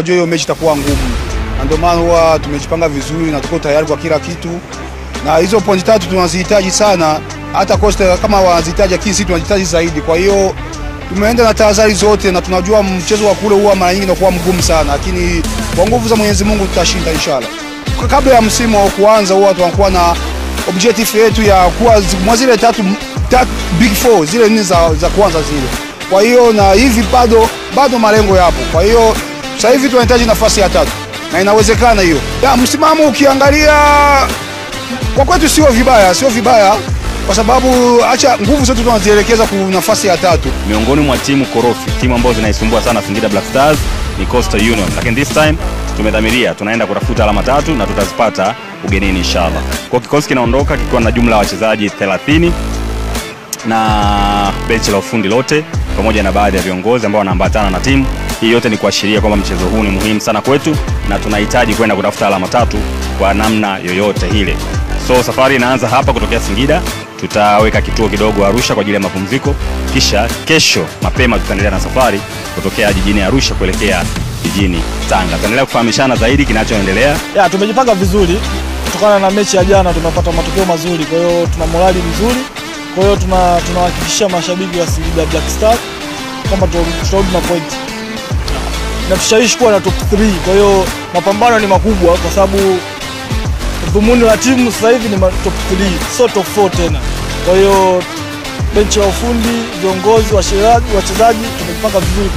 Tunajua hiyo mechi itakuwa ngumu. Ndio maana huwa tumejipanga vizuri na tuko tayari kwa kila kitu. Na hizo pointi 3 tunazihitaji sana. Hata Costa kama wanazihitaji, lakini sisi tunahitaji zaidi. Kwa hiyo tumeenda na tahadhari zote na tunajua mchezo wa kule huwa mara nyingi unakuwa mgumu sana, lakini kwa nguvu za Mwenyezi Mungu tutashinda inshallah. Kabla ya msimu kuanza huwa tunakuwa na objective yetu ya kuwa zile tatu big four, zile nne za kwanza zile. Kwa hiyo na hivi bado malengo yapo. Kwa hiyo sasa hivi tunahitaji nafasi ya 3 na inawezekana hiyo. Msimamo ukiangalia kwa kwetu sio vibaya kwa sababu acha nguvu zote tunazielekeza kwa nafasi ya 3. Miongoni mwa timu korofi, timu ambazo zinaisumbua sana Singida Black Stars ni Coastal Union. Lakini this time tumedhamiria, tunaenda kutafuta alama 3 na tutazipata ugenini inshallah. Kwa kikosi kinaondoka kikiwa na jumla ya wachezaji 30 na benchi la ufundi lote pamoja na baadhi ya viongozi ambao wanaambatana na timu. Hii yote ni kuashiria kwamba mchezo huu ni muhimu sana kwetu na tunahitaji kwenda kutafuta alama 3 kwa namna yoyote ile. So safari inaanza hapa kutokea Singida, tutaweka kituo kidogo Arusha kwa ajili ya mapumziko, kisha kesho mapema tutaendelea na safari kutokea jijini Arusha kuelekea jijini Tanga. Tutaendelea kufahamishana zaidi kinachoendelea. Tumejipanga vizuri kutokana na mechi ya jana, tumepata matokeo mazuri, kwa hiyo tuna morali nzuri. Kwa hiyo tunahakikishia mashabiki wa Singida Black Stars kama tutarudi na point. Na tushaishi kuwa na top 3, kwa hiyo mapambano ni makubwa kwa sababu dhumuni la timu sasa hivi ni top 3, sio top 4 tena. Kwa hiyo benchi la ufundi, viongozi, wachezaji tumepanga vizuri.